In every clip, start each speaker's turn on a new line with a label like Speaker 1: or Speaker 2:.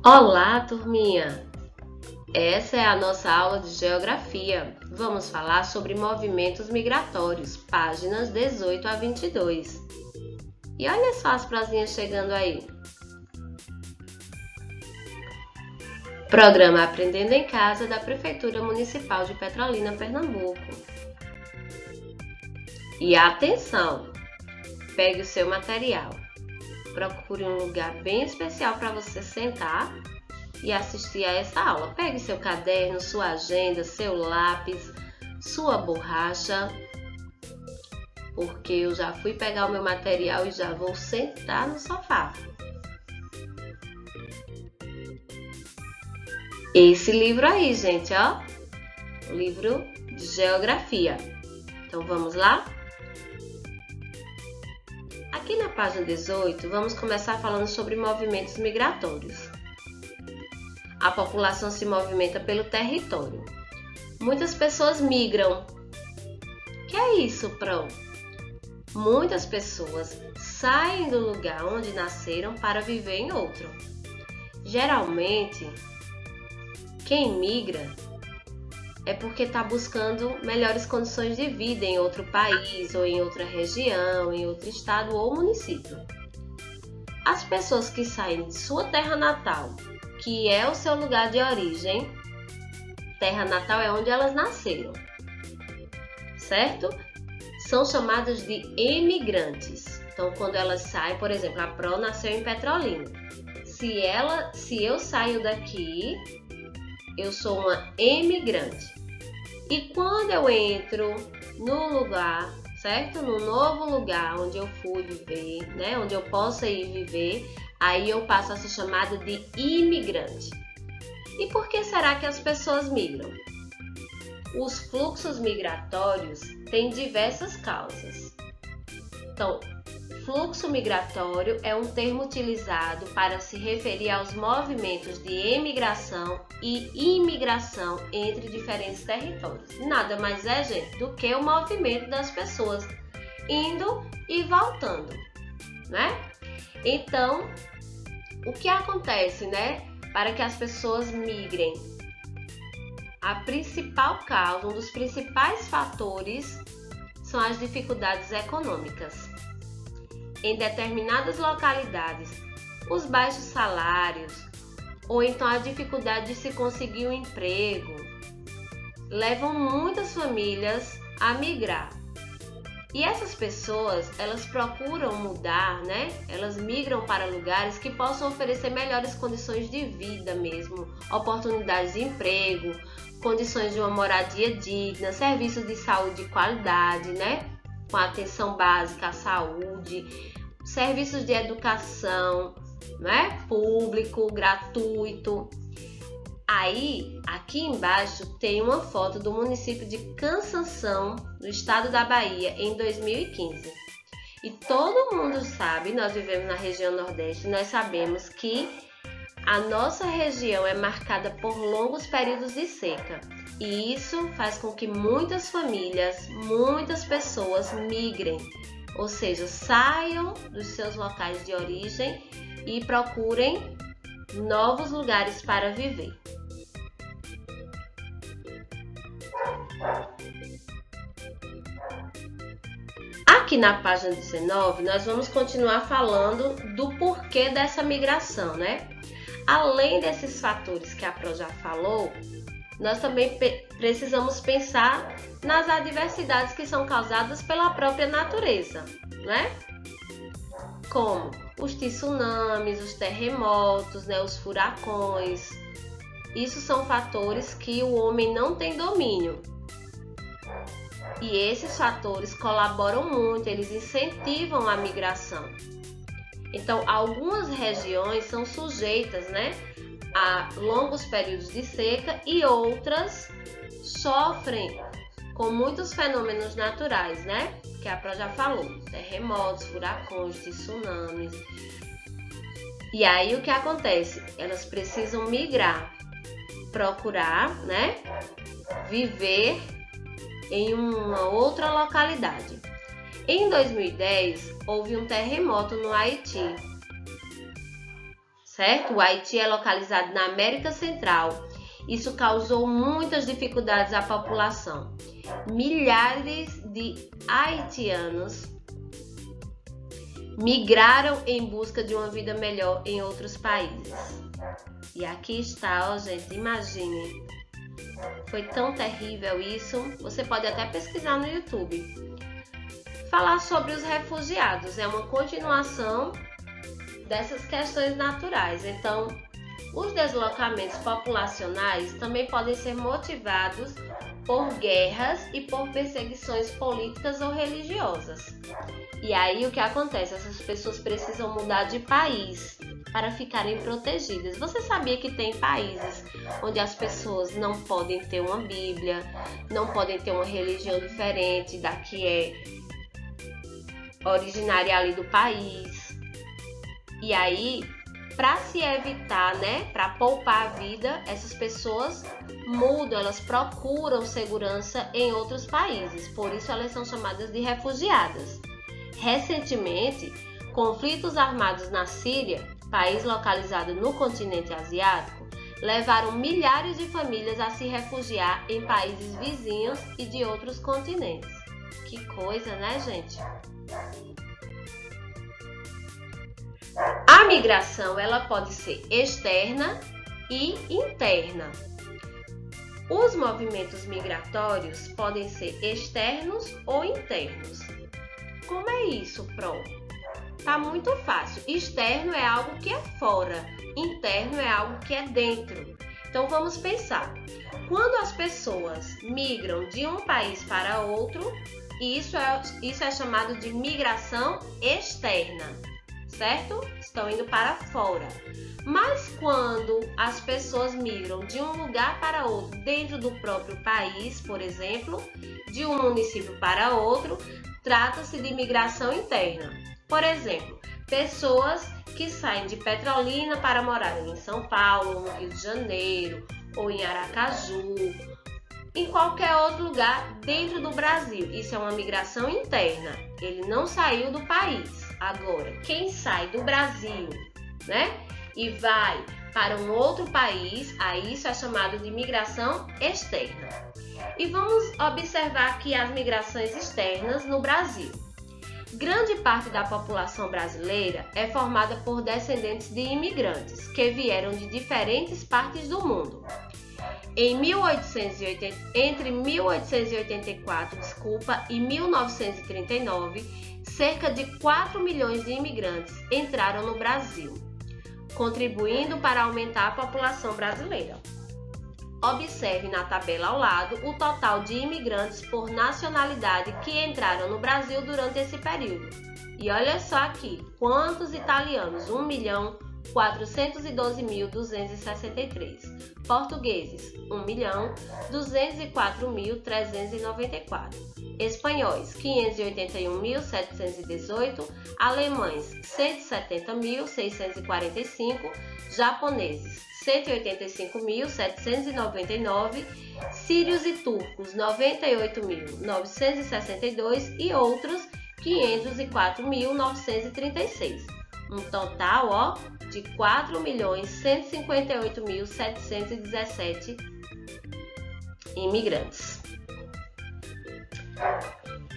Speaker 1: Olá, turminha! Essa é a nossa aula de Geografia. Vamos falar sobre movimentos migratórios, páginas 18 a 22. E olha só as prosinhas chegando aí. Programa Aprendendo em Casa da Prefeitura Municipal de Petrolina, Pernambuco. E atenção! Pegue o seu material. Procure um lugar bem especial para você sentar e assistir a essa aula. Pegue seu caderno, sua agenda, seu lápis, sua borracha, porque eu já fui pegar o meu material e já vou sentar no sofá. Esse livro aí, gente, ó, o livro de Geografia. Então vamos lá? Aqui na página 18, vamos começar falando sobre movimentos migratórios. A população se movimenta pelo território. Muitas pessoas migram. Que é isso, Pro? Muitas pessoas saem do lugar onde nasceram para viver em outro. Geralmente, quem migra é porque está buscando melhores condições de vida em outro país, ou em outra região, em outro estado ou município. As pessoas que saem de sua terra natal, que é o seu lugar de origem, terra natal é onde elas nasceram, certo? São chamadas de emigrantes. Então, quando elas saem, por exemplo, a Pro nasceu em Petrolina. Se eu saio daqui, eu sou uma emigrante. E quando eu entro no lugar, certo? No novo lugar onde eu fui viver, né? Onde eu possa ir viver, aí eu passo a ser chamada de imigrante. E por que será que as pessoas migram? Os fluxos migratórios têm diversas causas. Então, fluxo migratório é um termo utilizado para se referir aos movimentos de emigração e imigração entre diferentes territórios. Nada mais é, gente, do que o movimento das pessoas indo e voltando, né? Então, o que acontece, né, para que as pessoas migrem? A principal causa, um dos principais fatores, são as dificuldades econômicas. Em determinadas localidades, os baixos salários ou então a dificuldade de se conseguir um emprego levam muitas famílias a migrar. E essas pessoas, elas procuram mudar, né? Elas migram para lugares que possam oferecer melhores condições de vida mesmo, oportunidades de emprego, condições de uma moradia digna, serviços de saúde de qualidade, né? Com atenção básica à saúde, serviços de educação, né? Público, gratuito. Aí, aqui embaixo tem uma foto do município de Cansanção, no estado da Bahia, em 2015. E todo mundo sabe, nós vivemos na região Nordeste, nós sabemos que a nossa região é marcada por longos períodos de seca. E isso faz com que muitas famílias, muitas pessoas migrem, ou seja, saiam dos seus locais de origem e procurem novos lugares para viver. Aqui na página 19, nós vamos continuar falando do porquê dessa migração, né? Além desses fatores que a Pro já falou, nós também precisamos pensar nas adversidades que são causadas pela própria natureza, né? Como os tsunamis, os terremotos, né? Os furacões. Isso são fatores que o homem não tem domínio. E esses fatores colaboram muito, eles incentivam a migração. Então, algumas regiões são sujeitas, né, a longos períodos de seca e outras sofrem com muitos fenômenos naturais, né, que a Pro já falou, terremotos, furacões, tsunamis. E aí o que acontece? Elas precisam migrar, procurar, né, viver em uma outra localidade. Em 2010, houve um terremoto no Haiti, certo? O Haiti é localizado na América Central. Isso causou muitas dificuldades à população. Milhares de haitianos migraram em busca de uma vida melhor em outros países. E aqui está, ó, gente, imaginem. Foi tão terrível isso. Você pode até pesquisar no YouTube. Falar sobre os refugiados é uma continuação dessas questões naturais. Então, os deslocamentos populacionais também podem ser motivados por guerras e por perseguições políticas ou religiosas. E aí o que acontece? Essas pessoas precisam mudar de país para ficarem protegidas. Você sabia que tem países onde as pessoas não podem ter uma Bíblia, não podem ter uma religião diferente da que é originária ali do país? E aí, para se evitar, para poupar a vida, essas pessoas mudam, elas procuram segurança em outros países. Por isso elas são chamadas de refugiadas. Recentemente, conflitos armados na Síria, país localizado no continente asiático, levaram milhares de famílias a se refugiar em países vizinhos e de outros continentes. Que coisa, né, gente? A migração, ela pode ser externa e interna. Os movimentos migratórios podem ser externos ou internos. Como é isso, Pro? Tá muito fácil. Externo é algo que é fora, interno é algo que é dentro. Então vamos pensar. Quando as pessoas migram de um país para outro, isso é chamado de migração externa, certo? Estão indo para fora. Mas quando as pessoas migram de um lugar para outro dentro do próprio país, por exemplo, de um município para outro, trata-se de migração interna. Por exemplo, pessoas que saem de Petrolina para morarem em São Paulo, no Rio de Janeiro, ou em Aracaju, em qualquer outro lugar dentro do Brasil. Isso é uma migração interna. Ele não saiu do país. Agora, quem sai do Brasil, e vai para um outro país, aí isso é chamado de migração externa. E vamos observar aqui as migrações externas no Brasil. Grande parte da população brasileira é formada por descendentes de imigrantes que vieram de diferentes partes do mundo. Entre 1884 e 1939, cerca de 4 milhões de imigrantes entraram no Brasil, contribuindo para aumentar a população brasileira. Observe na tabela ao lado o total de imigrantes por nacionalidade que entraram no Brasil durante esse período. E olha só aqui, quantos italianos? 1.412.263. Portugueses, 1.204.394. Espanhóis, 581.718. Alemães, 170.645. Japoneses, 185.799, sírios e turcos 98.962 e outros 504.936. Um total de 4.158.717 imigrantes.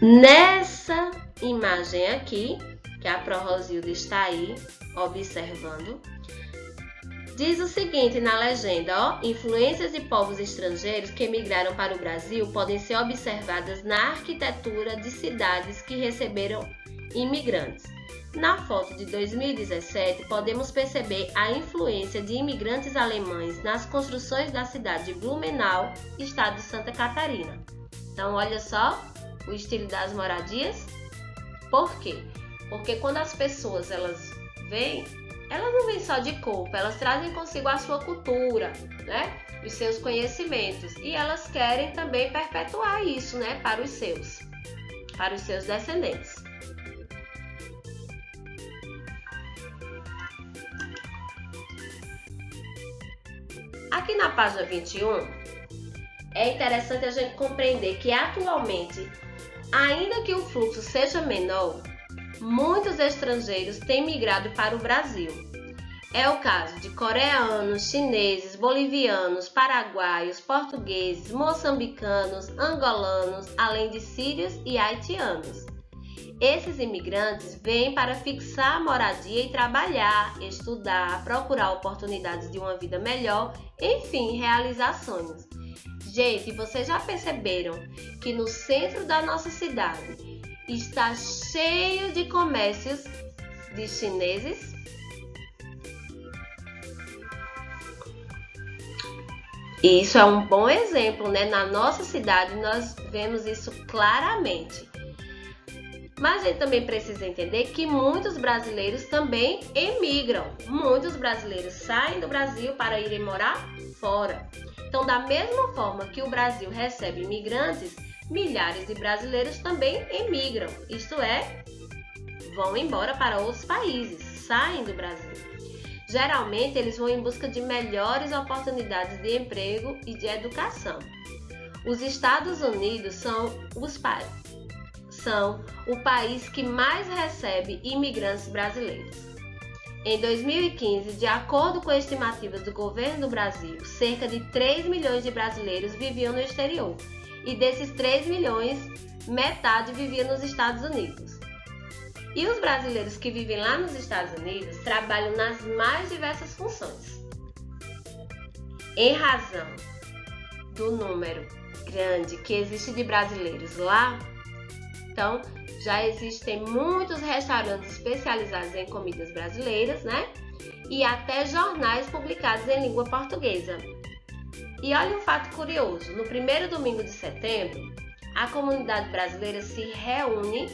Speaker 1: Nessa imagem aqui, que a ProRosilda está aí observando, diz o seguinte na legenda, influências de povos estrangeiros que migraram para o Brasil podem ser observadas na arquitetura de cidades que receberam imigrantes. Na foto de 2017, podemos perceber a influência de imigrantes alemães nas construções da cidade de Blumenau, estado de Santa Catarina. Então, olha só o estilo das moradias. Por quê? Porque quando as pessoas elas não vêm só de corpo, elas trazem consigo a sua cultura, os seus conhecimentos, e elas querem também perpetuar isso, para os seus descendentes. Aqui na página 21, é interessante a gente compreender que atualmente, ainda que o fluxo seja menor, muitos estrangeiros têm migrado para o Brasil. É o caso de coreanos, chineses, bolivianos, paraguaios, portugueses, moçambicanos, angolanos, além de sírios e haitianos. Esses imigrantes vêm para fixar moradia e trabalhar, estudar, procurar oportunidades de uma vida melhor, enfim, realizar sonhos. Gente, vocês já perceberam que no centro da nossa cidade está cheio de comércios de chineses? E isso é um bom exemplo, né? Na nossa cidade nós vemos isso claramente. Mas a gente também precisa entender que muitos brasileiros também emigram. Muitos brasileiros saem do Brasil para irem morar fora. Então, da mesma forma que o Brasil recebe imigrantes, milhares de brasileiros também emigram. Isto é, vão embora para outros países, saem do Brasil. Geralmente, eles vão em busca de melhores oportunidades de emprego e de educação. Os Estados Unidos são o país que mais recebe imigrantes brasileiros. Em 2015, de acordo com estimativas do governo do Brasil, cerca de 3 milhões de brasileiros viviam no exterior. E desses 3 milhões, metade vivia nos Estados Unidos. E os brasileiros que vivem lá nos Estados Unidos trabalham nas mais diversas funções. Em razão do número grande que existe de brasileiros lá, então já existem muitos restaurantes especializados em comidas brasileiras, né? E até jornais publicados em língua portuguesa. E olha um fato curioso, no primeiro domingo de setembro, a comunidade brasileira se reúne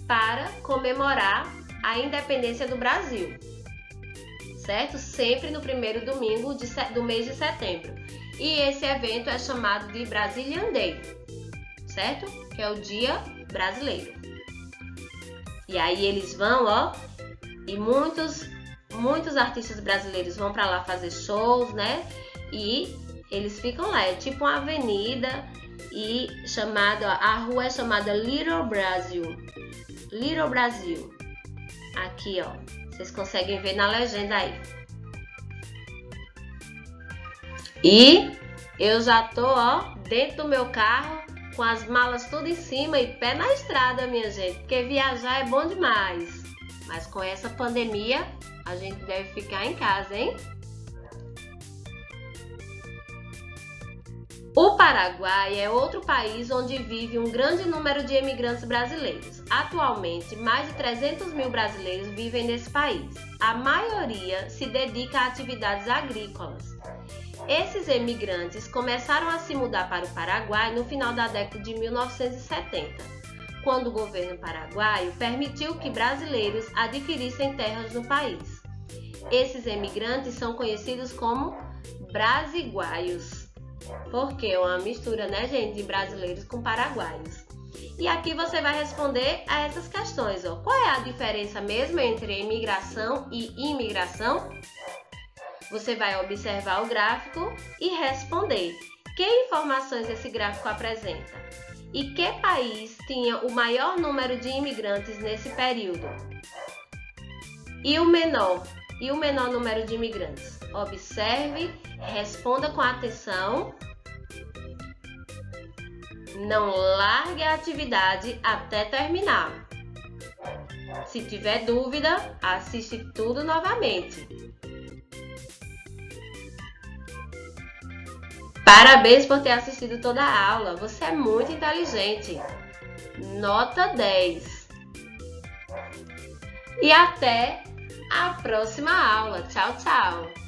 Speaker 1: para comemorar a independência do Brasil, certo? Sempre no primeiro domingo do mês de setembro. E esse evento é chamado de Brazilian Day, certo? Que é o Dia Brasileiro. E aí eles vão, e muitos artistas brasileiros vão para lá fazer shows, né? E eles ficam lá, é tipo uma avenida e a rua é chamada Little Brasil. Little Brasil. Aqui, vocês conseguem ver na legenda aí. E eu já tô, dentro do meu carro, com as malas tudo em cima e pé na estrada, minha gente, porque viajar é bom demais. Mas com essa pandemia, a gente deve ficar em casa, hein? O Paraguai é outro país onde vive um grande número de imigrantes brasileiros. Atualmente, mais de 300 mil brasileiros vivem nesse país. A maioria se dedica a atividades agrícolas. Esses imigrantes começaram a se mudar para o Paraguai no final da década de 1970, quando o governo paraguaio permitiu que brasileiros adquirissem terras no país. Esses imigrantes são conhecidos como brasiguaios, porque é uma mistura, né, gente, de brasileiros com paraguaios. E aqui você vai responder a essas questões. Qual é a diferença mesmo entre imigração e imigração? Você vai observar o gráfico e responder. Que informações esse gráfico apresenta? E que país tinha o maior número de imigrantes nesse período? E o menor número de imigrantes? Observe, responda com atenção. Não largue a atividade até terminar. Se tiver dúvida, assiste tudo novamente. Parabéns por ter assistido toda a aula. Você é muito inteligente. Nota 10. E até a próxima aula. Tchau, tchau.